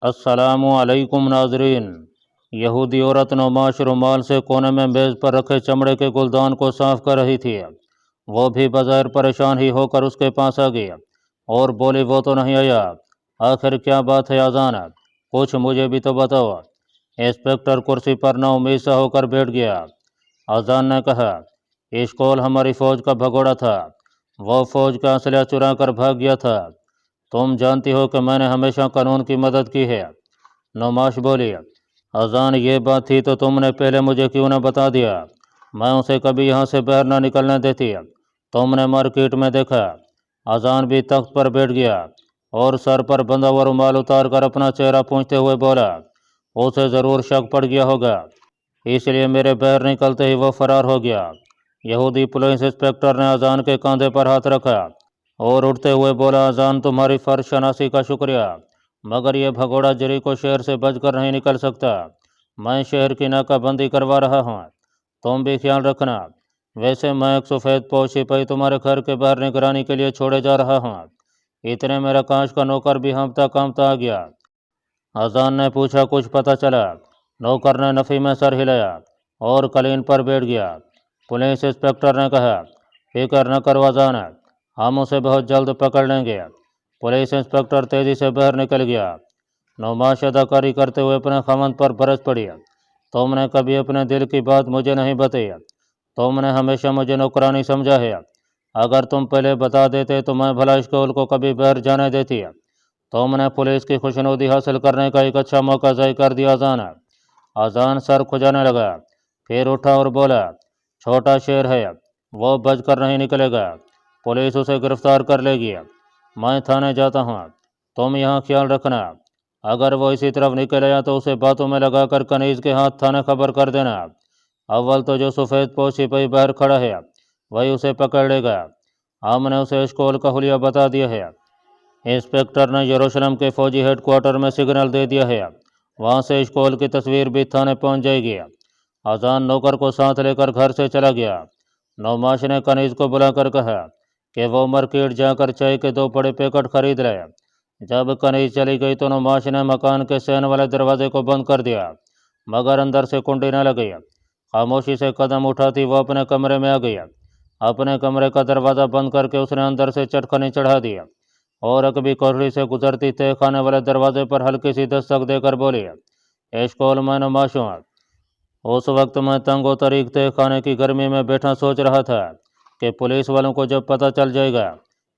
अस्सलाम वालेकुम नाजरीन। यहूदी औरत नुमाश रुमाल से कोने में मेज़ पर रखे चमड़े के गुलदान को साफ कर रही थी। वो भी बग़ैर परेशान ही होकर उसके पास आ गई और बोली, वो तो नहीं आया। आखिर क्या बात है अजान? कुछ मुझे भी तो बताओ। इंस्पेक्टर कुर्सी पर नाउमीद सा होकर बैठ गया। अजान ने कहा, इश्कोल हमारी फ़ौज का भगोड़ा था। वो फ़ौज का असलहा चुरा कर भाग गया था। तुम जानती हो कि मैंने हमेशा कानून की मदद की है। नुमाश बोली, अजान ये बात थी तो तुमने पहले मुझे क्यों न बता दिया? मैं उसे कभी यहाँ से बाहर ना निकलने देती। तुमने मार्केट में देखा। अजान भी तख्त पर बैठ गया और सर पर बंधा हुआ रुमाल उतार कर अपना चेहरा पूंछते हुए बोला, उसे ज़रूर शक पड़ गया होगा, इसलिए मेरे बाहर निकलते ही वो फरार हो गया। यहूदी पुलिस इंस्पेक्टर ने अजान के कंधे पर हाथ रखा और उठते हुए बोला, अजान तुम्हारी फ़र्ज शनासी का शुक्रिया, मगर यह भगोड़ा जरी को शहर से बचकर नहीं निकल सकता। मैं शहर की नाकाबंदी करवा रहा हूँ, तुम भी ख्याल रखना। वैसे मैं एक सफ़ेद पोश सिपाही तुम्हारे घर के बाहर निगरानी के लिए छोड़े जा रहा हूँ। इतने मेरा कांच का नौकर भी हाँफता कांपता आ गया। अजान ने पूछा, कुछ पता चला? नौकर ने नफ़ी में सर हिलाया और कलीन पर बैठ गया। पुलिस इंस्पेक्टर ने कहा, फिक्र न करो अजान, हम उसे बहुत जल्द पकड़ लेंगे। पुलिस इंस्पेक्टर तेज़ी से बाहर निकल गया। नुमाश अदाकारी करते हुए अपने खमन पर बरस पड़ी, तुमने कभी अपने दिल की बात मुझे नहीं बताई। तुमने हमेशा मुझे नौकरानी समझा है। अगर तुम पहले बता देते तो मैं भला स्कूल को कभी बाहर जाने देती। तुमने पुलिस की खुशनुदी हासिल करने का एक अच्छा मौका ज़ाय कर दिया अजान। अजान सर खुजाने लगा, फिर उठा और बोला, छोटा शेर है, वो बच कर नहीं निकलेगा। पुलिस उसे गिरफ्तार कर लेगी। मैं थाने जाता हूँ, तुम यहाँ ख्याल रखना। अगर वो इसी तरफ निकल आया तो उसे बातों में लगाकर कनीज के हाथ थाने खबर कर देना। अव्वल तो जो सफ़ेद पोश सिपाही बाहर खड़ा है वही उसे पकड़ लेगा। हमने उसे स्कूल का हुलिया बता दिया है। इंस्पेक्टर ने यरूशलेम के फौजी हेडक्वार्टर में सिग्नल दे दिया है, वहाँ से स्कूल की तस्वीर भी थाने पहुँच जाएगी। अजान नौकर को साथ लेकर घर से चला गया। नुमाश ने कनीज को बुलाकर कहा कि वो मार्केट जाकर चाय के 2 बड़े पैकेट खरीद ले। जब कनीज चली गई तो नुमाश ने मकान के सहन वाले दरवाजे को बंद कर दिया, मगर अंदर से कुंडी न लगी। खामोशी से कदम उठाती वो अपने कमरे में आ गई। अपने कमरे का दरवाज़ा बंद करके उसने अंदर से चटखनी चढ़ा दिया और अकबी कोठड़ी से गुजरती तय खाने वाले दरवाजे पर हल्की सी दस्तक देकर बोली, एशकोल मैं नुमाश हूँ। उस वक्त मैं तंगो तरीक तय खाने की गर्मी में बैठा सोच रहा था कि पुलिस वालों को जब पता चल जाएगा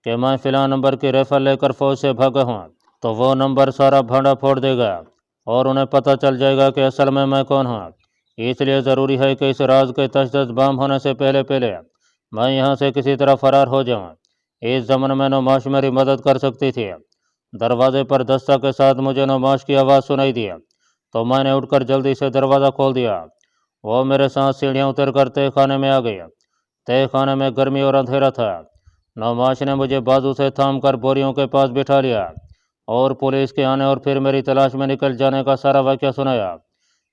कि मैं फ़िलहाल नंबर की रेफर लेकर फ़ौज से भागा हूँ तो वो नंबर सारा भांडा फोड़ देगा और उन्हें पता चल जाएगा कि असल में मैं कौन हूँ। इसलिए ज़रूरी है कि इस राज के तशदद बाम होने से पहले पहले मैं यहाँ से किसी तरह फ़रार हो जाऊँ। इस ज़माने में नुमाश मेरी मदद कर सकती थी। दरवाजे पर दस्तक के साथ मुझे नुमाश की आवाज़ सुनाई दी तो मैंने उठकर जल्दी से दरवाज़ा खोल दिया। वो मेरे साथ सीढ़ियाँ उतर कर तय खाने में आ गई। तय खाने में गर्मी और अंधेरा था। नुमाश ने मुझे बाजू से थाम कर बोरियों के पास बिठा लिया और पुलिस के आने और फिर मेरी तलाश में निकल जाने का सारा वाक़या सुनाया।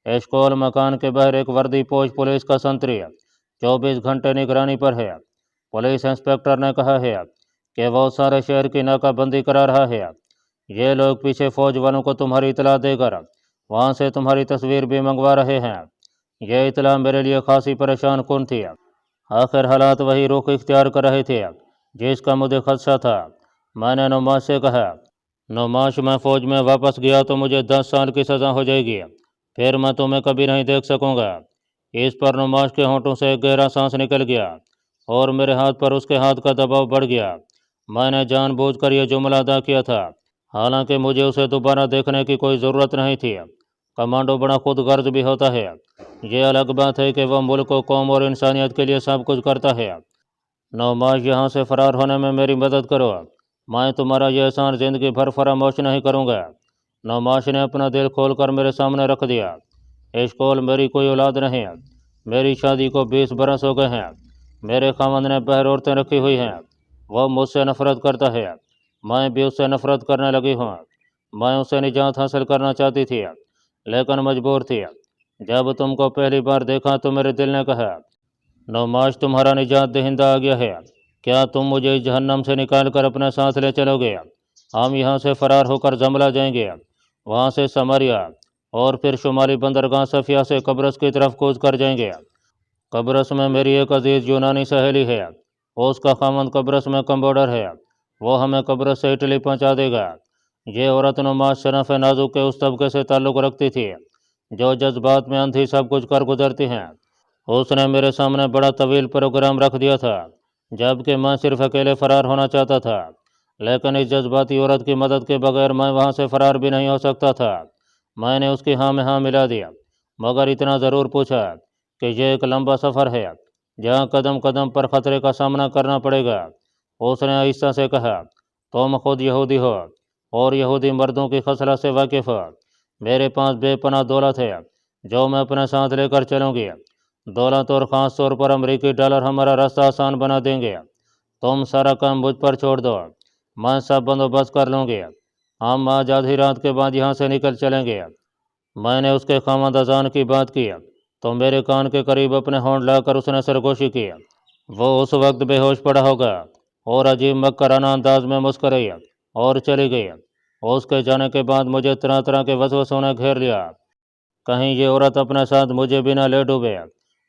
एशकोल मकान के बाहर एक वर्दी पोश पुलिस का संतरी 24 घंटे निगरानी पर है। पुलिस इंस्पेक्टर ने कहा है कि वो सारे शहर की नाकाबंदी करा रहा है। ये लोग पीछे फ़ौज वालों को तुम्हारी इतला देकर वहाँ से तुम्हारी तस्वीर भी मंगवा रहे हैं। यह इतला मेरे लिए खासी परेशान कुन थी। आखिर हालात वही रुख इख्तियार कर रहे थे जिसका मुझे खदशा था। मैंने नुमाश से कहा, नुमाश मैं फ़ौज में वापस गया तो मुझे 10 साल की सज़ा हो जाएगी, फिर मैं तुम्हें कभी नहीं देख सकूँगा। इस पर नुमाश के होंठों से एक गहरा सांस निकल गया और मेरे हाथ पर उसके हाथ का दबाव बढ़ गया। मैंने जानबूझकर यह जुमला अदा किया था, हालांकि मुझे उसे दोबारा देखने की कोई ज़रूरत नहीं थी। कमांडो बड़ा खुद गर्ज भी होता है। ये अलग बात है कि वह मुल्क को, कौम और इंसानियत के लिए सब कुछ करता है। नुमाश यहाँ से फ़रार होने में मेरी मदद करो, मैं तुम्हारा यह एहसान ज़िंदगी भर फरामोश नहीं करूँगा। नुमाश ने अपना दिल खोलकर मेरे सामने रख दिया। एशकोल मेरी कोई औलाद नहीं है। मेरी शादी को 20 बरस हो गए हैं। मेरे खामद ने बाहर औरतें रखी हुई हैं। वह मुझसे नफ़रत करता है, मैं भी उससे नफ़रत करने लगी हूँ। मैं उससे निजात हासिल करना चाहती थी लेकिन मजबूर थी। जब तुमको पहली बार देखा तो मेरे दिल ने कहा, नुमाश तुम्हारा निजात दहिंदा आ गया है, क्या तुम मुझे इस जहन्नम से निकाल कर अपने साथ ले चलोगे? हम यहाँ से फ़रार होकर जमला जाएंगे वहाँ से समरिया और फिर शुमाली बंदरगाह सफिया से कब्रस की तरफ कूद कर जाएंगे। कब्रस में मेरी एक अजीज़ यूनानी सहेली है, उसका खामन कब्रस में कंपाउंडर है, वो हमें कब्रस से इटली पहुंचा देगा। ये औरत नुमा शरफ नाजुक के उस तबके से ताल्लुक़ रखती थी जो जज्बात में अंधी सब कुछ कर गुजरती हैं। उसने मेरे सामने बड़ा तवील प्रोग्राम रख दिया था, जबकि मैं सिर्फ अकेले फ़रार होना चाहता था, लेकिन इस जज्बाती औरत की मदद के बगैर मैं वहाँ से फ़रार भी नहीं हो सकता था। मैंने उसकी हाँ में हाँ मिला दिया, मगर इतना ज़रूर पूछा कि यह एक लंबा सफ़र है जहाँ कदम कदम पर ख़तरे का सामना करना पड़ेगा। उसने आहिस्ता से कहा, तुम खुद यहूदी हो और यहूदी मर्दों की खसलत से वाकिफ़ हो। मेरे पास बेपनाह दौलत है जो मैं अपने साथ लेकर चलूँगी। दौलत और ख़ास तौर पर अमरीकी डॉलर हमारा रास्ता आसान बना देंगे। तुम सारा काम मुझ पर छोड़ दो, मैं सब बंदोबस्त कर लूँगी। हम आज आधी रात के बाद यहाँ से निकल चलेंगे। मैंने उसके खामद अजान की बात की तो मेरे कान के करीब अपने होंठ लाकर उसने सरगोशी की। वो उस वक्त बेहोश पड़ा होगा और अजीब मक्कराना अंदाज में मुस्कराई और चली गई। उसके जाने के बाद मुझे तरह तरह के वसवसों ने घेर लिया। कहीं ये औरत अपने साथ मुझे भी न ले डूबे।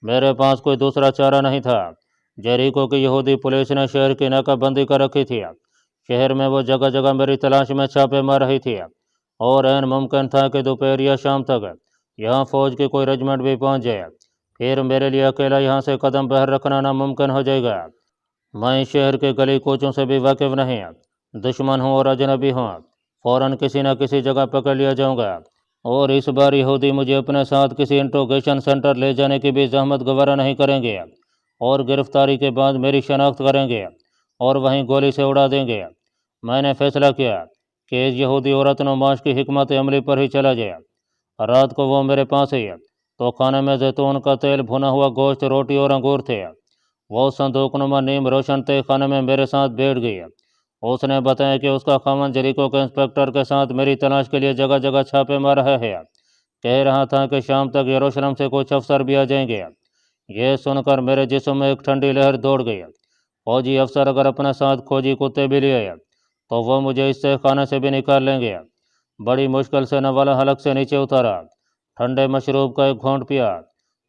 मेरे पास कोई दूसरा चारा नहीं था। जेरिको की यहूदी पुलिस ने शहर की नाकाबंदी कर रखी थी। शहर में वो जगह जगह मेरी तलाश में छापे मार रही थी और ऐन मुमकिन था कि दोपहर या शाम तक यहाँ फौज की कोई रेजिमेंट भी पहुँच जाए। फिर मेरे लिए अकेला यहाँ से कदम बाहर रखना नामुमकिन हो जाएगा। मैं शहर के गली कोचों से भी वाकिफ़ नहीं, दुश्मन हूँ और अजनबी हूँ। फ़ौरन किसी न किसी जगह पकड़ लिया जाऊँगा और इस बार यहूदी मुझे अपने साथ किसी इंट्रोगेशन सेंटर ले जाने की भी जहमत गवारा नहीं करेंगे और गिरफ्तारी के बाद मेरी शनाख्त करेंगे और वहीं गोली से उड़ा देंगे। मैंने फैसला किया कि इस यहूदी औरत नुमाश की हिकमत अमली पर ही चला जाए। रात को वो मेरे पास ही तो खाने में जैतून का तेल, भुना हुआ गोश्त, रोटी और अंगूर थे। वो संदूकनुमा नीम रोशन तय खाने में मेरे साथ बैठ गई। उसने बताया कि उसका खामन जेरिको के इंस्पेक्टर के साथ मेरी तलाश के लिए जगह जगह छापे मार रहा है। कह रहा था कि शाम तक यरूशलेम से कुछ अफसर भी आ जाएंगे। यह सुनकर मेरे जिस्म में एक ठंडी लहर दौड़ गई। फौजी अफसर अगर अपने साथ खोजी कुत्ते भी लिए तो वह मुझे इससे खाने से भी निकाल लेंगे। बड़ी मुश्किल से नवाला हलक से नीचे उतारा, ठंडे मशरूब का एक घूंट पिया।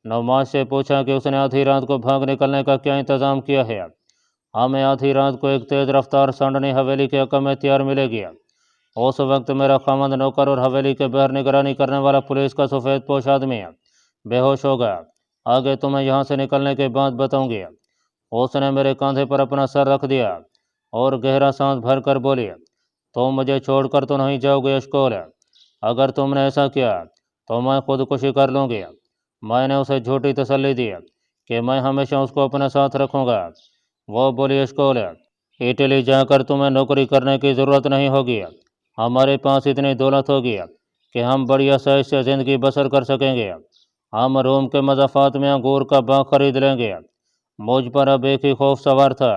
नवाज से पूछा कि उसने आधी रात को भाग निकलने का क्या इंतज़ाम किया है। हमें आधी रात को एक तेज़ रफ्तार सांडनी हवेली के हक़ में तैयार मिलेगी। उस वक्त मेरा खामद नौकर और हवेली के बाहर निगरानी करने वाला पुलिस का सफ़ेद पोश आदमी बेहोश होगा। आगे तुम्हें यहाँ से निकलने के बाद बताऊंगी। उसने मेरे कंधे पर अपना सर रख दिया और गहरा सांस भर कर बोली, तुम मुझे छोड़कर तो नहीं जाओगे एशकोल? अगर तुमने ऐसा किया तो मैं खुदकुशी कर लूँगी। मैंने उसे झूठी तसल्ली दी कि मैं हमेशा उसको अपने साथ रखूँगा। वो बोली, एशकोल, इटली जाकर तुम्हें नौकरी करने की ज़रूरत नहीं होगी। हमारे पास इतनी दौलत होगी कि हम बड़ी आसाइश से ज़िंदगी बसर कर सकेंगे। हम रोम के मज़ाफ़ात में अंगूर का बाग खरीद लेंगे। मुझ पर अब एक ही खौफ सवार था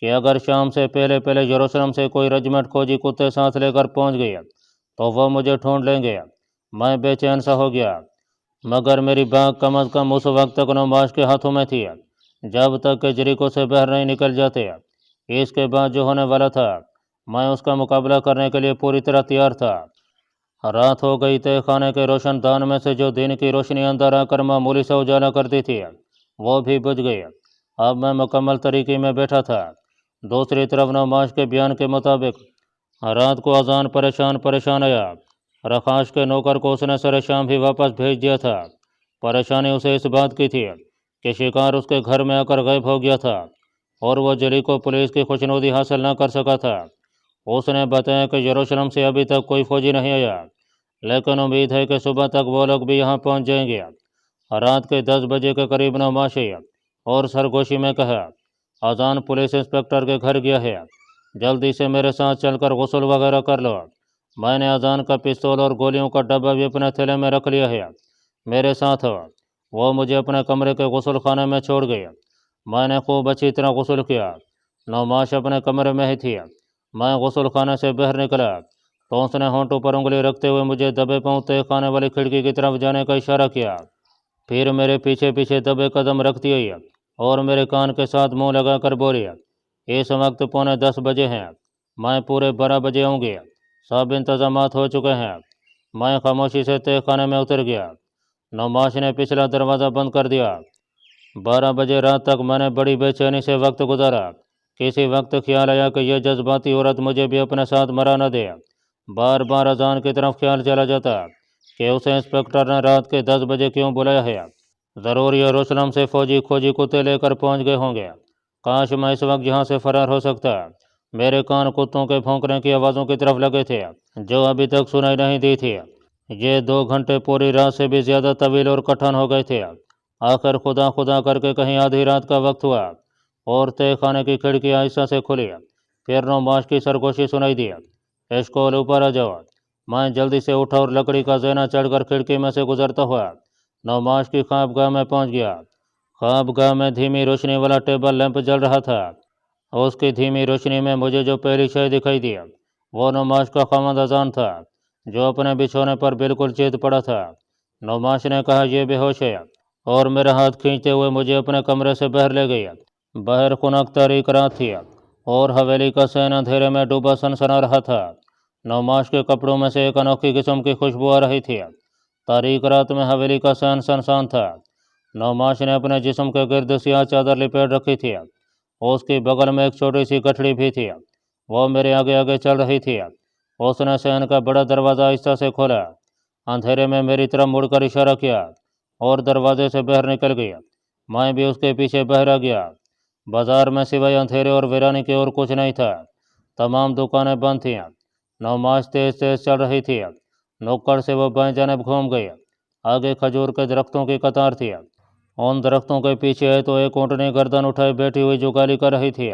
कि अगर शाम से पहले पहले यरूशलेम से कोई रेजिमेंट खोजी कुत्ते साथ लेकर पहुंच गए तो वह मुझे ढूंढ लेंगे। मैं बेचैन सा हो गया, मगर मेरी बाग कम अज़ कम उस वक्त तक नुमाश के हाथों में थी जब तक कि जेरिको से बाहर नहीं निकल जाते। इसके बाद जो होने वाला था, मैं उसका मुकाबला करने के लिए पूरी तरह तैयार था। रात हो गई तय खाने के रोशनदान में से जो दिन की रोशनी अंदर आकर मामूली सा उजाला करती थी, वो भी बुझ गई। अब मैं मुकम्मल तरीके में बैठा था। दूसरी तरफ नौमाश के बयान के मुताबिक रात को अजान परेशान परेशान आया। रखाश के नौकर को उसने सरे शाम ही वापस भेज दिया था। परेशानी उसे इस बात की थी कि शिकार उसके घर में आकर गायब हो गया था और वो जेरिको पुलिस की खुशनुदी हासिल न कर सका था। उसने बताया कि यरूशलेम से अभी तक कोई फौजी नहीं आया, लेकिन उम्मीद है कि सुबह तक वो लोग भी यहाँ पहुँच जाएंगे। रात के 10 बजे के करीब नौमाशी और सरगोशी में कहा, अजान पुलिस इंस्पेक्टर के घर गया है, जल्दी से मेरे साथ चलकर गुस्ल वगैरह कर लो। मैंने अजान का पिस्तौल और गोलियों का डब्बा भी अपने थैले में रख लिया है, मेरे साथ हो। वो मुझे अपने कमरे के गुस्ल खाने में छोड़ गई। मैंने खूब अच्छी तरह गुस्ल किया। नौमाश अपने कमरे में ही थी। मैं गुस्ल खाने से बाहर निकला तो उसने होंठों पर उंगली रखते हुए मुझे दबे पाँव तय खाने वाली खिड़की की तरफ जाने का इशारा किया। फिर मेरे पीछे पीछे दबे कदम रखती हुई और मेरे कान के साथ मुंह लगाकर बोली, इस वक्त 9:45 बजे हैं, मैं पूरे 12 बजे आऊँगी। सब इंतजामात हो चुके हैं। میں خاموشی سے تہ خانے میں اتر گیا۔ نعماش نے پچھلا دروازہ بند کر دیا۔ 12 بجے رات تک میں نے بڑی بے چینی سے وقت گزارا۔ کسی وقت خیال آیا کہ یہ جذباتی عورت مجھے بھی اپنے ساتھ مرا نہ دے۔ بار بار اذان کی طرف خیال چلا جاتا کہ اسے انسپکٹر نے رات کے 10 بجے کیوں بلایا ہے۔ ضرور یروشلم سے فوجی کھوجی کتے لے کر پہنچ گئے ہوں گے۔ کاش میں اس وقت یہاں سے فرار ہو سکتا۔ میرے کان کتوں کے بھونکنے کی آوازوں کی طرف لگے تھے جو ابھی تک سنائی نہیں دی تھی۔ یہ 2 گھنٹے پوری رات سے بھی زیادہ طویل اور کٹھن ہو گئے تھے۔ آخر خدا خدا کر کے کہیں آدھی رات کا وقت ہوا اور تہ خانے کی کھڑکی آہستہ سے کھلی۔ پھر نعماش کی سرگوشی سنائی دی، اشکول اوپر آ جاؤ۔ میں جلدی سے اٹھا اور لکڑی کا زینہ چڑھ کر کھڑکی میں سے گزرتا ہوا نعماش کی خوابگاہ میں پہنچ گیا۔ خوابگاہ میں دھیمی روشنی والا ٹیبل لیمپ جل رہا تھا۔ اس کی دھیمی روشنی میں مجھے جو پہلی شے دکھائی دی وہ نعماش کا خامد اذان تھا جو اپنے بچھونے پر بالکل چیت پڑا تھا۔ نعماش نے کہا یہ بے ہوش ہے اور میرا ہاتھ کھینچتے ہوئے مجھے اپنے کمرے سے باہر لے گئی۔ باہر خنک تاریک رات تھی اور حویلی کا صحن اندھیرے میں ڈوبا سنسنا رہا تھا۔ نعماش کے کپڑوں میں سے ایک انوکھی قسم کی خوشبو آ رہی تھی۔ تاریک رات میں حویلی کا صحن سنسان تھا۔ نعماش نے اپنے جسم کے گرد سیاہ چادر لپیٹ رکھی تھی۔ اس کی بغل میں ایک چھوٹی سی گٹھڑی بھی تھی۔ وہ میرے آگے آگے چل رہی تھی۔ اس نے صحن کا بڑا دروازہ آہستہ سے کھولا، اندھیرے میں میری طرف مڑ کر اشارہ کیا اور دروازے سے باہر نکل گئی۔ میں بھی اس کے پیچھے باہر آ گیا۔ بازار میں سوائے اندھیرے اور ویرانی کے اور کچھ نہیں تھا۔ تمام دکانیں بند تھیں۔ نعماش تیز تیز چل رہی تھی۔ نکڑ سے وہ بائیں جانب گھوم گئی۔ آگے کھجور کے درختوں کی قطار تھی۔ ان درختوں کے پیچھے تو ایک اونٹنی گردن اٹھائے بیٹھی ہوئی جو گالی کر رہی تھی۔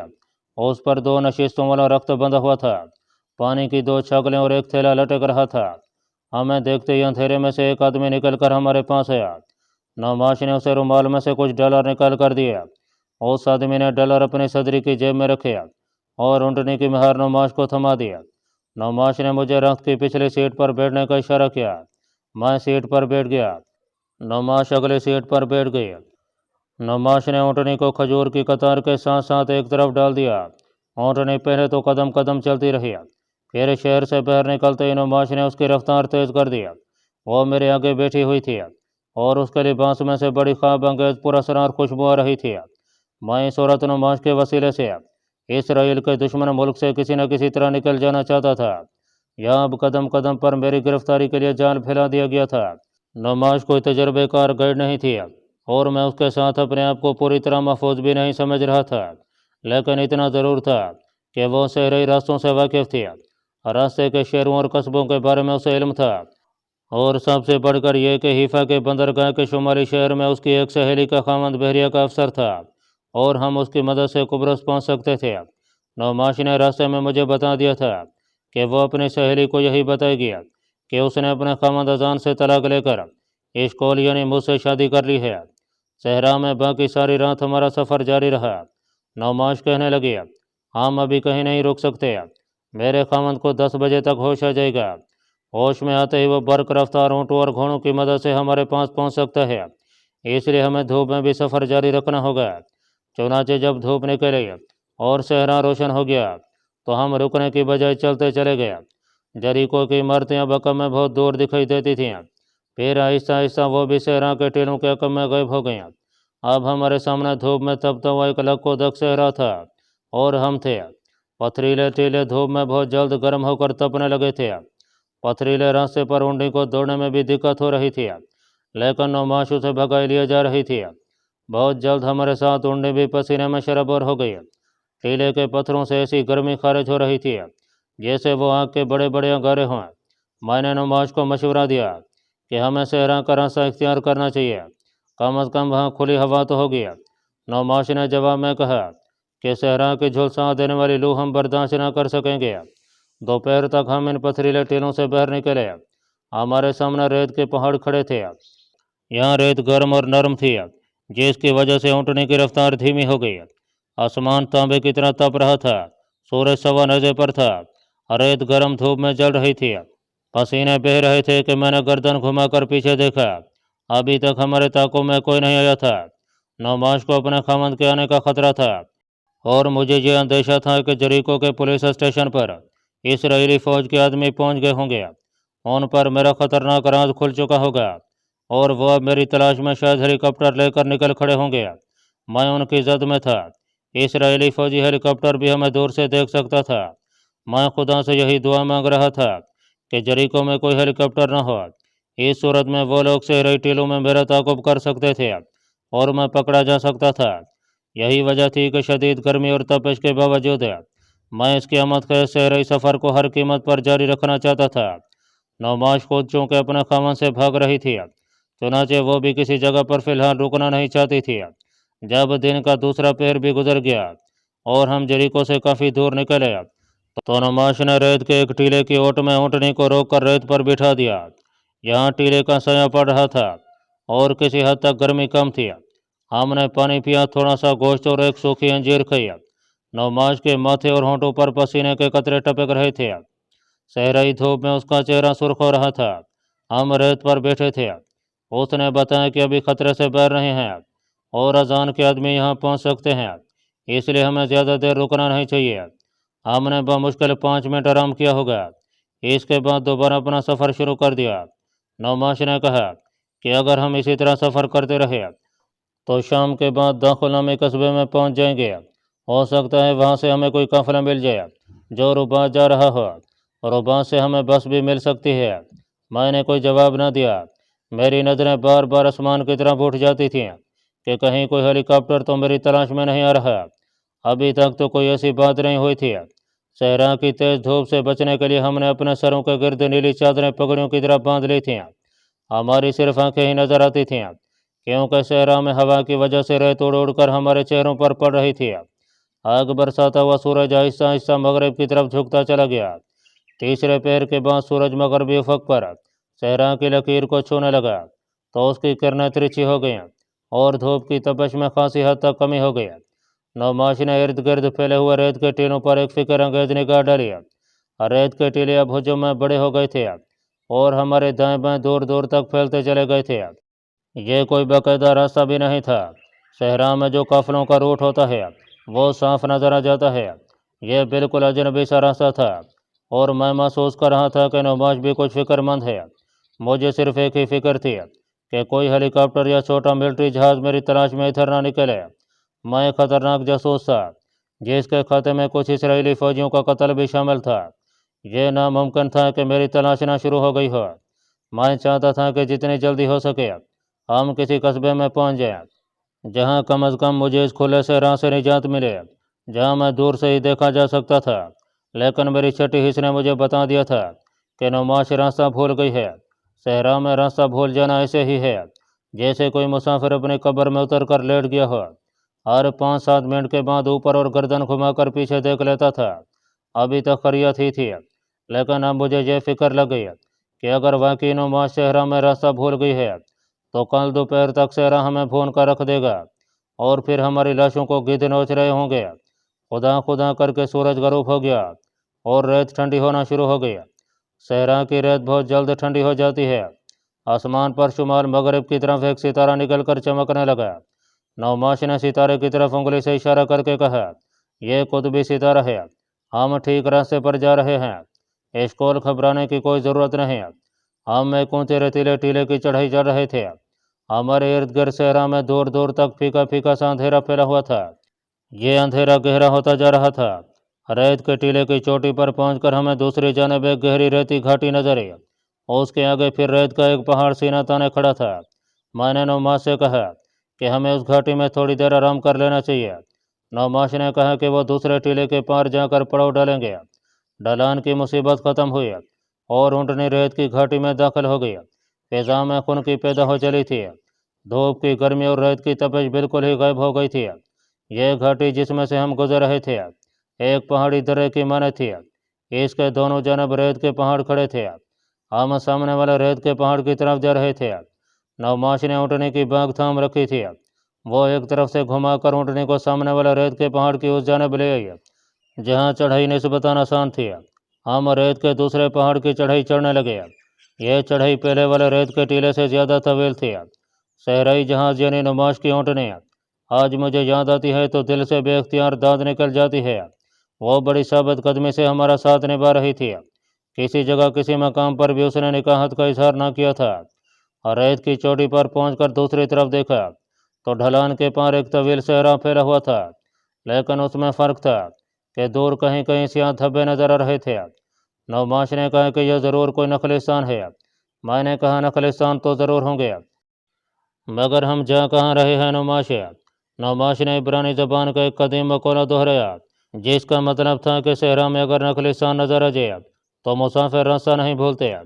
اس پر 2 نشستوں والا رخت بندھا ہوا تھا۔ پانی کی 2 چھاگلیں اور ایک تھیلا لٹک رہا تھا۔ ہمیں دیکھتے ہی اندھیرے میں سے ایک آدمی نکل کر ہمارے پاس آیا۔ نعماش نے اسے رومال میں سے کچھ ڈالر نکال کر دیا۔ اس آدمی نے ڈالر اپنی صدری کی جیب میں رکھے اور اونٹنی کی مہار نعماش کو تھما دیا۔ نعماش نے مجھے رخت کی پچھلی سیٹ پر بیٹھنے کا اشارہ کیا۔ میں سیٹ پر بیٹھ گیا۔ نعماش اگلی سیٹ پر بیٹھ گئی۔ نعماش نے اونٹنی کو کھجور کی قطار کے ساتھ ساتھ ایک طرف ڈال دیا۔ اونٹنی پہلے تو قدم قدم چلتی رہی، پھر شہر سے باہر نکلتے ہی نعماش نے اس کی رفتار تیز کر دیا۔ وہ میرے آگے بیٹھی ہوئی تھی اور اس کے لباس میں سے بڑی خواب انگیز پراسرار خوشبو آ رہی تھی۔ میں اس عورت نعماش کے وسیلے سے اسرائیل کے دشمن ملک سے کسی نہ کسی طرح نکل جانا چاہتا تھا۔ یہاں اب قدم قدم پر میری گرفتاری کے لیے جال پھیلا دیا گیا تھا۔ نعماش کوئی تجربے کار گائیڈ نہیں تھی اور میں اس کے ساتھ اپنے آپ کو پوری طرح محفوظ بھی نہیں سمجھ رہا تھا، لیکن اتنا ضرور تھا کہ وہ صحرائی راستوں سے واقف تھی۔ راستے کے شہروں اور قصبوں کے بارے میں اسے علم تھا، اور سب سے بڑھ کر یہ کہ حیفا کے بندرگاہ کے شمالی شہر میں اس کی ایک سہیلی کا خامند بحریہ کا افسر تھا اور ہم اس کی مدد سے قبرص پہنچ سکتے تھے۔ نعماش نے راستے میں مجھے بتا دیا تھا کہ وہ اپنی سہیلی کو یہی بتائے گی کہ اس نے اپنے خامند اذان سے طلاق لے کر اشکول یعنی مجھ سے شادی کر لی ہے۔ صحرا میں باقی ساری رات ہمارا سفر جاری رہا۔ نعماش کہنے لگی ہم ابھی کہیں نہیں رک سکتے، میرے خامند کو 10 بجے تک ہوش آ جائے گا۔ ہوش میں آتے ہی وہ برق رفتار اونٹوں اور گھوڑوں کی مدد سے ہمارے پاس پہنچ سکتا ہے، اس لیے ہمیں دھوپ میں بھی سفر جاری رکھنا ہوگا۔ چنانچہ جب دھوپ نکلی اور صحرا روشن ہو گیا تو ہم رکنے کی بجائے چلتے چلے گئے۔ جریکو کی عمارتیں اب عقب میں بہت دور دکھائی دیتی تھیں، پھر آہستہ آہستہ وہ بھی صحرا کے ٹیلوں کے عقب میں غائب ہو گئیں۔ اب ہمارے سامنے دھوپ میں تپتا ہوا ایک لکھ و دک صحرا تھا اور ہم تھے۔ پتھریلے ٹیلے دھوپ میں بہت جلد گرم ہو کر تپنے لگے تھے۔ پتھریلے راستے پر اونٹنی کو دوڑنے میں بھی دقت ہو رہی تھی، لیکن نعماش اسے بھگائے لیا جا رہی تھی۔ بہت جلد ہمارے ساتھ اونٹنی بھی پسینے میں شرابور ہو گئی۔ ٹیلے کے پتھروں سے ایسی گرمی خارج ہو رہی تھی جیسے وہ آگ کے بڑے بڑے انگارے ہوں۔ میں نے نعماش کو مشورہ دیا کہ ہمیں صحرا کا راستہ اختیار کرنا چاہیے، کم از کم وہاں کھلی ہوا تو ہوگی۔ نعماش نے جواب میں کہا کہ صحرا کی جھلسا دینے والی لو ہم برداشت نہ کر سکیں گے۔ دوپہر تک ہم ان پتھریلے ٹیلوں سے باہر نکلے۔ ہمارے سامنے ریت کے پہاڑ کھڑے تھے۔ یہاں ریت گرم اور نرم تھی جس کی وجہ سے اونٹنی کی رفتار دھیمی ہو گئی۔ آسمان تانبے کی طرح تپ رہا تھا، سورج سوا نیزے پر تھا، ریت گرم دھوپ میں جل رہی تھی، پسینے بہہ رہے تھے کہ میں نے گردن گھما کر پیچھے دیکھا۔ ابھی تک ہمارے تعاقب میں کوئی نہیں آیا تھا۔ نعماش کو اپنے خامند کے آنے کا خطرہ تھا اور مجھے یہ اندیشہ تھا کہ جریکو کے پولیس اسٹیشن پر اسرائیلی فوج کے آدمی پہنچ گئے ہوں گے۔ उन पर मेरा खतरनाक राज खुल चुका होगा और वो अब मेरी तलाश में शायद हेलीकॉप्टर लेकर निकल खड़े होंगे। मैं उनकी जद में था। इसराइली फौजी हेलीकॉप्टर भी हमें दूर से देख सकता था। मैं खुदा से यही दुआ मांग रहा था कि जरीको में कोई हेलीकॉप्टर न हो। इस सूरत में वो लोग सहराई टीलों में मेरा ताक़ुब कर सकते थे और मैं पकड़ा जा सकता था। यही वजह थी कि शदीद गर्मी और तपिश के बावजूद मैं इस क़यामत के सहराई सफ़र को हर कीमत पर जारी रखना चाहता था। नौमाश खुद चूँकि अपने खामन से भाग रही थी, चुनाचे वो भी किसी जगह पर फ़िलहाल रुकना नहीं चाहती थी। जब दिन का दूसरा पहर भी गुजर गया और हम जरीको से काफ़ी दूर निकले तो नौमाश ने रेत के एक टीले की ओट में ऊँटनी को रोक कर रेत पर बिठा दिया। यहाँ टीले का साया पड़ रहा था और किसी हद तक गर्मी कम थी। हमने पानी पिया, थोड़ा सा गोश्त और एक सूखी अंजीर खाई। नौमाश के माथे और होंठों पर पसीने के कतरे टपक रहे थे। सहराई धूप में उसका चेहरा सुर्ख हो रहा था। हम रेत पर बैठे थे। उसने बताया कि अभी खतरे से बाहर नहीं हैं और अजान के आदमी यहाँ पहुँच सकते हैं, इसलिए हमें ज़्यादा देर रुकना नहीं चाहिए। हमने बमुश्किल 5 मिनट आराम किया होगा। इसके बाद दोबारा अपना सफ़र शुरू कर दिया। नौमाश ने कहा कि अगर हम इसी तरह सफ़र करते रहे तो शाम के बाद दाखुल नामी कस्बे में पहुँच जाएंगे। हो सकता है वहाँ से हमें कोई काफ़िला मिल जाए जो रुबात जा रहा हो। रुबात से हमें बस भी मिल सकती है। मैंने कोई जवाब न दिया। मेरी नज़रें बार बार आसमान की तरफ उठ जाती थीं कि कहीं कोई हेलीकॉप्टर तो मेरी तलाश में नहीं आ रहा। अभी तक तो कोई ऐसी बात नहीं हुई थी। सहरा की तेज़ धूप से बचने के लिए हमने अपने सरों के गिर्द नीली चादरें पगड़ियों की तरफ बांध ली थीं। हमारी सिर्फ आंखें ही नजर आती थीं क्योंकि सहरा में हवा की वजह से रेत उड़ उड़ कर हमारे चेहरों पर पड़ रही थी। आग बरसाता हुआ सूरज आहिस्ता आहिस्ता मगरिब की तरफ झुकता चला गया। तीसरे पहर के बाद सूरज मगरबी उफक पर सहरा की लकीर को छूने लगा तो उसकी किरणें तिरछी हो गईं और धूप की तपश में खासी हद तक कमी हो गई। नौमाश ने इर्द गिर्द फैले हुए रेत के टीलों पर एक फिक्र अंगेज निगाह डाली। रेत के टीले अब हुजूम में बड़े हो गए थे और हमारे दाएं बाएं दूर दूर तक फैलते चले गए थे। ये कोई बाकायदा रास्ता भी नहीं था। सहरा में जो काफिलों का रूट होता है वो साफ नजर आ जाता है। यह बिल्कुल अजनबी सा रास्ता था और मैं महसूस कर रहा था कि नौमाश भी कुछ फिक्रमंद है। मुझे सिर्फ एक ही फिक्र थी कि कोई हेलीकॉप्टर या छोटा मिलिट्री जहाज़ मेरी तलाश में इधर ना निकले। मैं एक खतरनाक जासूस था जिसके खाते में कुछ इसराइली फौजियों का कत्ल भी शामिल था। यह नामुमकिन था कि मेरी तलाश ना शुरू हो गई हो। मैं चाहता था कि जितनी जल्दी हो सके हम किसी कस्बे में पहुंच जाएं जहां कम अज़ कम मुझे इस खुले से राह से निजात मिले, जहां मैं दूर से ही देखा जा सकता था। लेकिन मेरी छठी हिस्स ने मुझे बता दिया था कि नौमाश रास्ता भूल गई है। सहरा में रास्ता भूल जाना ऐसे ही है जैसे कोई मुसाफिर अपनी कब्र में उतर कर लेट गया हो। हर 5-7 मिनट के बाद ऊपर और गर्दन घुमाकर पीछे देख लेता था। अभी तक खैरियत ही थी, लेकिन अब मुझे यह फिक्र लग गई कि अगर वाकई नौमाश सहरा में रास्ता भूल गई है तो कल दोपहर तक सहरा हमें भून कर रख देगा और फिर हमारी लाशों को गिद्ध नोच रहे होंगे। खुदा खुदा करके सूरज गरूब हो गया और रेत ठंडी होना शुरू हो गई। सहरा की रेत बहुत जल्द ठंडी हो जाती है। आसमान पर शुमाल मगरिब की तरफ एक सितारा निकलकर चमकने लगा। नौमाश ने सितारे की तरफ उंगली से इशारा करके कहा, यह कुतुबी सितारा है, हम ठीक रास्ते पर जा रहे हैं। इसको घबराने की कोई ज़रूरत नहीं। हम एक ऊंचे रेतीले टीले की चढ़ाई चढ़ रहे थे। हमारे इर्द गिर्द सहरा में दूर दूर तक फीका फीका सा अंधेरा फैला हुआ था। ये अंधेरा गहरा होता जा रहा था। रेत के टीले की चोटी पर पहुंचकर हमें दूसरी जानब एक गहरी रेती घाटी नजर आई। उसके आगे फिर रेत का एक पहाड़ सीना ताने खड़ा था। मैंने नौमाश से कहा कि हमें उस घाटी में थोड़ी देर आराम कर लेना चाहिए। नौमाश ने कहा कि वो दूसरे टीले के पार जाकर पड़ाव डालेंगे। ढलान की मुसीबत ख़त्म हुई और ऊँटनी रेत की घाटी में दाखिल हो गई। फिजा में खून की पैदा हो चली थी। धूप की गर्मी और रेत की तपिश बिल्कुल ही गायब हो गई थी। यह घाटी जिसमें से हम गुजर रहे थे एक पहाड़ी दर्रे की माने थी। इसके दोनों जानब रेत के पहाड़ खड़े थे। हम सामने वाले रेत के पहाड़ की तरफ जा रहे थे। नौमाश ने ऊँटनी की बाग थाम रखी थी। वो एक तरफ से घुमाकर ऊँटनी को सामने वाले रेत के पहाड़ की उस जानब ले आई जहाँ चढ़ाई निस्बतन आसान थी। हम रेत के दूसरे पहाड़ की चढ़ाई चढ़ने लगे। यह चढ़ाई पहले वाले रेत के टीले से ज़्यादा तवील थी। सहराई जहाज़ यानी नौमाश की ऊँटनी आज मुझे याद आती है तो दिल से बेख्तियार दाद निकल जाती है। वो बड़ी साबित कदमी से हमारा साथ निभा रही थी किसी जगह किसी मकाम पर भी उसने निकाहत का इजहार ना किया था। और रेत की चोटी पर पहुंचकर दूसरी तरफ देखा तो ढलान के पार एक तवील सहरा फैला हुआ था, लेकिन उसमें फ़र्क था कि दूर कहीं कहीं सियाह धब्बे नजर आ रहे थे। नौमाश ने कहा कि यह ज़रूर कोई नखलिस्तान है। मैंने कहा नखलिस्तान तो ज़रूर होंगे, मगर हम जा कहाँ रहे हैं नौमाश? नौमाश ने इब्रानी ज़बान का एक कदीम मकौला दोहराया, जिसका मतलब था कि सहरा में अगर नखलिस्तान नजर आ जाए तो मुसाफिर रास्ता नहीं भूलते।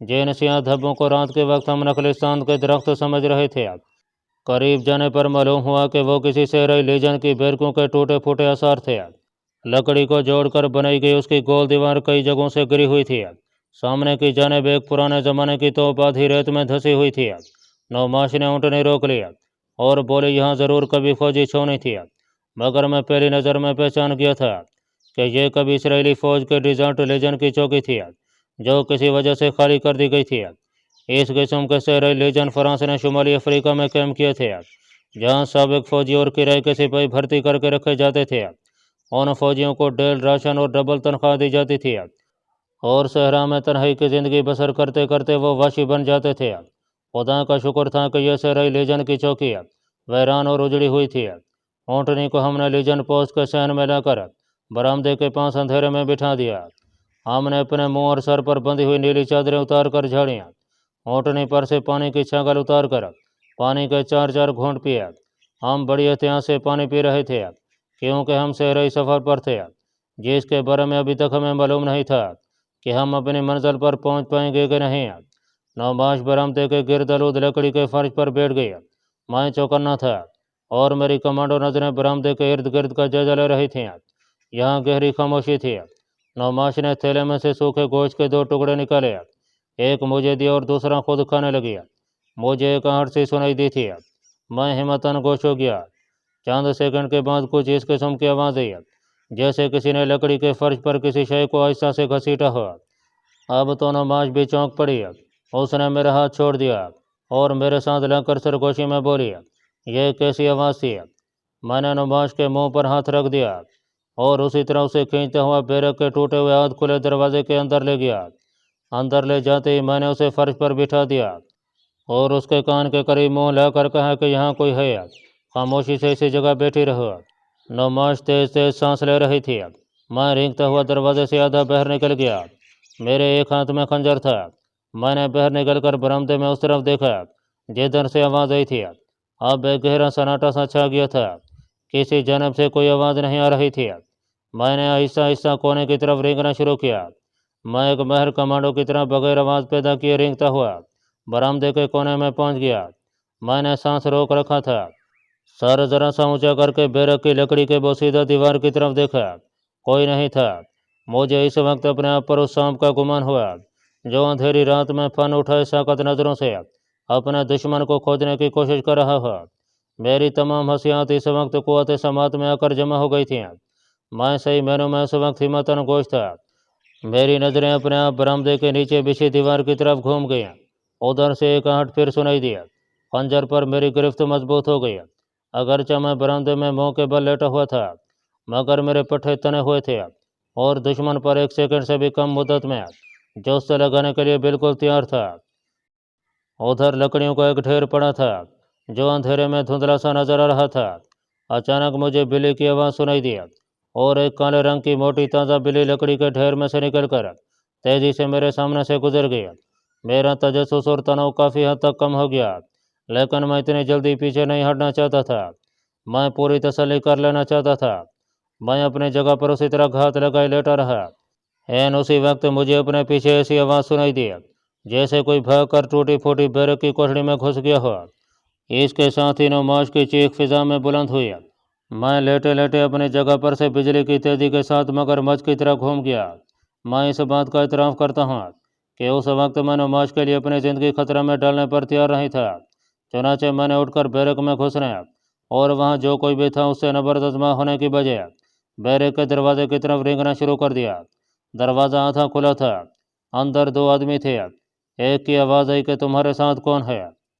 जिन सियाह धब्बों को रात के वक्त हम नखलिस्तान के दरख्त समझ रहे थे, करीब जाने पर मालूम हुआ कि वो किसी सहराई लीजन की बेरकों के टूटे फूटे आसार थे। लकड़ी को जोड़कर बनाई गई उसकी गोल दीवार कई जगहों से गिरी हुई थी। सामने की जानिब एक पुराने ज़माने की तोप आधी रेत में धंसी हुई थी। नौमाश ने ऊँटनी रोक लिया और बोले, यहाँ ज़रूर कभी फौजी छावनी थी, मगर मैं पहली नज़र में पहचान गया था कि यह कभी इसराइली फ़ौज के डिज़र्ट लीजन की चौकी थी, जो किसी वजह से खाली कर दी गई थी। इस किस्म के सहराई लीजन फ्रांस ने शुमाली अफ्रीका में कैम्प किए थे, जहाँ साबिक फौजी और किराए के सिपाही भर्ती करके रखे जाते थे। उन फौजियों को डेल राशन और डबल तनख्वाह दी जाती थी, और सहरा में तन्हाई की ज़िंदगी बसर करते करते वो वाशी बन जाते थे। खुदा का शुक्र था कि यह सहराई लीजन की चौकी वैरान और उजड़ी हुई थी। ऊँटनी को हमने लीजन पोस्ट के सहन में लाकर बरामदे के पास अंधेरे में बिठा दिया। हमने अपने मुंह और सर पर बंधी हुई नीली चादरें उतार कर झाड़ियाँ। ऊँटनी पर से पानी की छागल उतार कर पानी के 4-4 घूंट पिए। हम बड़ी एहतियात से पानी पी रहे थे, क्योंकि हम सहराई सफ़र पर थे, जिसके बारे में अभी तक हमें मालूम नहीं था कि हम अपनी मंजिल पर पहुंच पाएंगे कि नहीं। नौमाश बरामदे के गिरदलूद लकड़ी के फर्श पर बैठ गई। मैं चौकन्ना था और मेरी कमांडो नजरें बरामदे के इर्द गिर्द का जायजा ले रही थीं। यहाँ गहरी खामोशी थी। नौमाश ने थैले में से सूखे गोश्त के 2 टुकड़े निकाले, एक मुझे दिया और दूसरा खुद खाने लगी। मुझे एक आहट सी सुनाई दी थी। मैं हिम्मतन गोश हो गया। चंद सेकंड के बाद कुछ इस किस्म की आवाज़ आई, जैसे किसी ने लकड़ी के फर्श पर किसी शय को आहिस्ता से घसीटा हो। अब तो नौमाश भी चौंक पड़ी। उसने मेरा हाथ छोड़ दिया और मेरे साथ लगकर सरगोशी में बोली, यह कैसी आवाज़ थी? मैंने नौमाश के मुंह पर हाथ रख दिया और उसी तरह उसे खींचता हुआ बैरक के टूटे हुए हाथ खुले दरवाजे के अंदर ले गया। अंदर ले जाते ही मैंने उसे फर्श पर बिठा दिया और उसके कान के करीब मुंह लाकर कहा कि यहाँ कोई है, खामोशी से इसी जगह बैठी रहो। नौमाश तेज तेज सांस ले रही थी। मैं रेंगता हुआ दरवाजे से आधा बाहर निकल गया। मेरे एक हाथ में खंजर था। मैंने बाहर निकलकर बरामदे में उस तरफ देखा जिधर से आवाज़ आई थी। अब एक गहरा सन्नाटा सा छा गया था। किसी जानब से कोई आवाज़ नहीं आ रही थी। मैंने आहिस्ता आहिस्ता कोने की तरफ रेंगना शुरू किया। मैं एक माहिर कमांडो की तरह बगैर आवाज़ पैदा किए रेंगता हुआ बरामदे के कोने में पहुंच गया। मैंने सांस रोक रखा था। सर जरा सा ऊंचा करके बैरक की लकड़ी के बोसीदा दीवार की तरफ देखा। कोई नहीं था। मुझे इस वक्त अपने आप पर उस सांप का गुमान हुआ, जो अंधेरी रात में फन उठाए साकत नज़रों से अपने दुश्मन को खोजने की कोशिश कर रहा हो। मेरी तमाम हसियात इस वक्त कुव्वत समात में आकर जमा हो गई थीं। मैं सही मैनों में उस वक्त हिम्मतन गोश था। मेरी नज़रें अपने आप बरामदे के नीचे बिछी दीवार की तरफ घूम गईं। उधर से एक आहट फिर सुनाई दी। खंजर पर मेरी गिरफ्त मजबूत हो गई। अगरचे मैं बरामदे में मुंह के बल लेटा हुआ था, मगर मेरे पट्टे तने हुए थे और दुश्मन पर 1 सेकंड से भी कम मुद्दत में जोस्त लगाने के लिए बिल्कुल तैयार था। उधर लकड़ियों का एक ढेर पड़ा था, जो अंधेरे में धुंधला सा नजर आ रहा था। अचानक मुझे बिल्ली की आवाज़ सुनाई दी और एक काले रंग की मोटी ताज़ा बिल्ली लकड़ी के ढेर में से निकलकर तेज़ी से मेरे सामने से गुजर गई। मेरा तजस्सुस और तनाव काफ़ी हद तक कम हो गया, लेकिन मैं इतनी जल्दी पीछे नहीं हटना चाहता था। मैं पूरी तसल्ली कर लेना चाहता था। मैं अपनी जगह पर उसी तरह घात लगाए लेटा रहा। एन उसी वक्त मुझे अपने पीछे ऐसी आवाज़ सुनाई दी, जैसे कोई भागकर टूटी फूटी बैरक की कोठरी में घुस गया हो। इसके साथ ही नौमाश की चीख फिजा में बुलंद हुई। मैं लेटे लेटे अपनी जगह पर से बिजली की तेज़ी के साथ मगरमच्छ की तरह घूम गया। मैं इस बात का इतराफ़ करता हूँ कि उस वक्त मैं नौमाश के लिए अपनी ज़िंदगी खतरे में डालने पर तैयार नहीं था। चुनाचे मैंने उठकर बैरक में घुसने और वहाँ जो कोई भी था उससे नबरदस्मा होने की बजाय बैरक के दरवाजे की तरफ रेंगना शुरू कर दिया। दरवाज़ा आधा खुला था। अंदर 2 आदमी थे। एक की आवाज़ आई कि तुम्हारे साथ कौन है?